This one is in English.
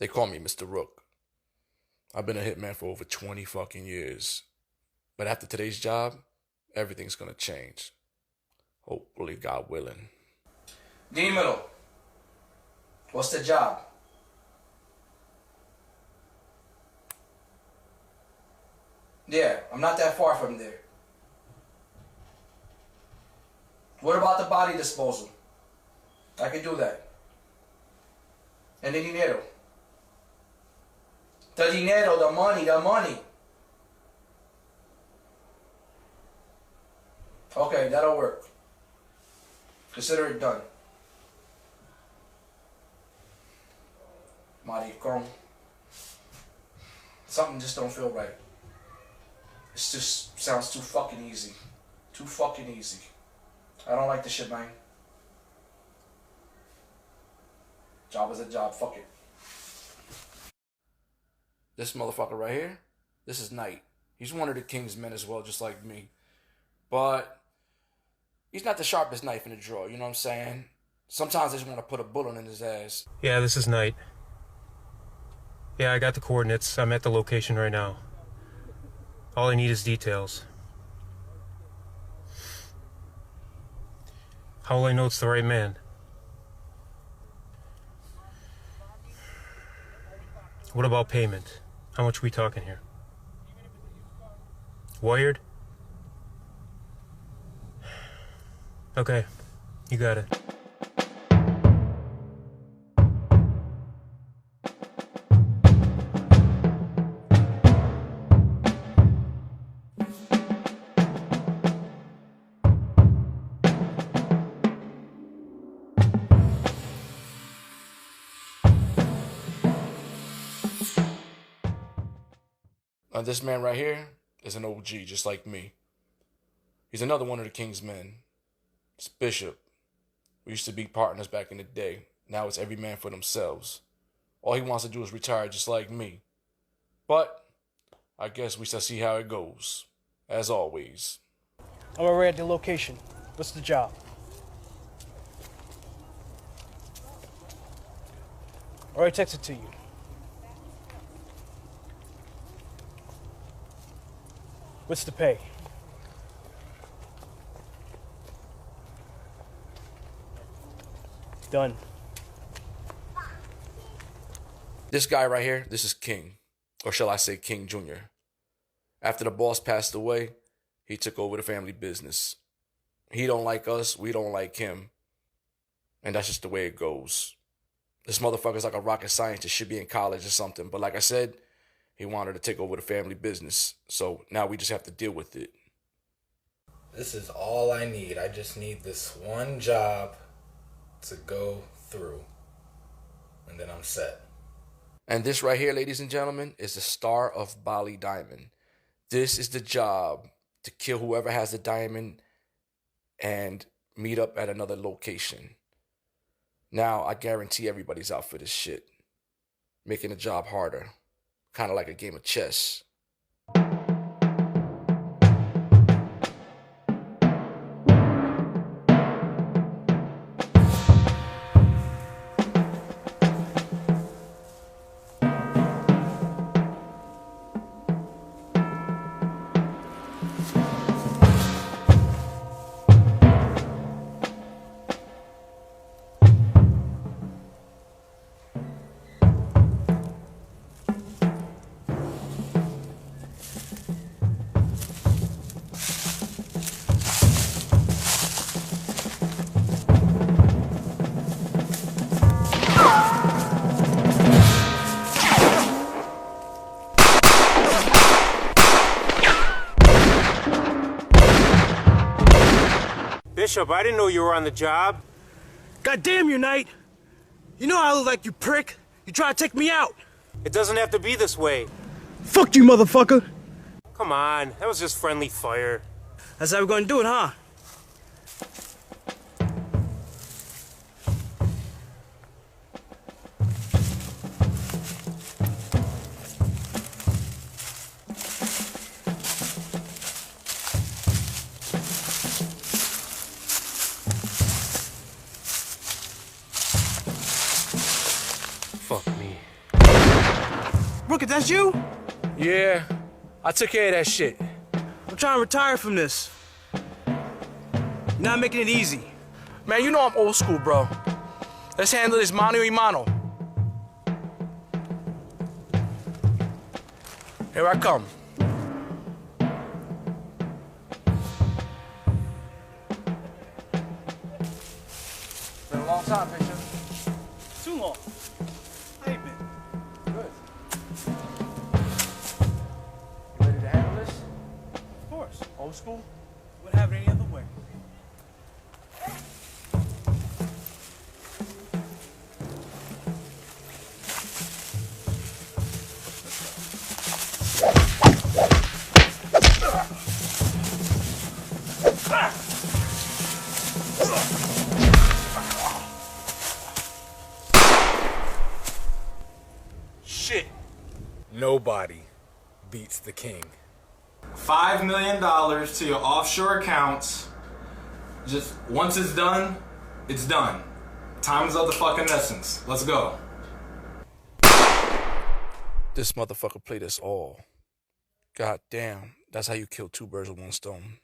They call me Mr. Rook. I've been a hitman for over 20 fucking years. But after today's job, everything's gonna change. Hopefully, God willing. Dímelo. What's the job? Yeah, I'm not that far from there. What about the body disposal? I can do that. And the dinero. The dinero, the money. Okay, that'll work. Consider it done. Maricón. Something just don't feel right. It just sounds too fucking easy. Too fucking easy. I don't like this shit, man. Job is a job, fuck it. This motherfucker right here, this is Knight. He's one of the king's men as well, just like me. But he's not the sharpest knife in the drawer, you know what I'm saying? Sometimes I just want to put a bullet in his ass. Yeah, this is Knight. Yeah, I got the coordinates. I'm at the location right now. All I need is details. How will I know it's the right man? What about payment? How much are we talking here? Wired? Okay, you got it. This man right here is an OG, just like me. He's another one of the king's men. It's Bishop. We used to be partners back in the day. Now it's every man for themselves. All he wants to do is retire just like me. But I guess we shall see how it goes. As always. I'm already at the location. What's the job? Already texted to you. What's the pay? Done. This guy right here, this is King. Or shall I say King Jr. After the boss passed away, he took over the family business. He don't like us, we don't like him. And that's just the way it goes. This motherfucker's like a rocket scientist, should be in college or something. But like I said, he wanted to take over the family business. So now we just have to deal with it. This is all I need. I just need this one job to go through. And then I'm set. And this right here, ladies and gentlemen, is the Star of Bali Diamond. This is the job to kill whoever has the diamond and meet up at another location. Now, I guarantee everybody's out for this shit. Making the job harder. Kind of like a game of chess. Bishop, I didn't know you were on the job. God damn you, Knight! You know I look like you prick. You try to take me out. It doesn't have to be this way. Fuck you, motherfucker. Come on, that was just friendly fire. That's how we're gonna do it, huh? Fuck me. Fuck it, that's you? Yeah, I took care of that shit. I'm trying to retire from this. You're not making it easy. Man, you know I'm old school, bro. Let's handle this mano y mano. Here I come. Been a long time, Bishop. Too long. How you been? Good. You ready to handle this? Of course. Old school? Wouldn't have it any other way. Shit. Nobody beats the king. $5 million to your offshore accounts. Just once it's done, it's done. Time's of the fucking essence. Let's go. This motherfucker played us all. God damn, that's how you kill two birds with one stone.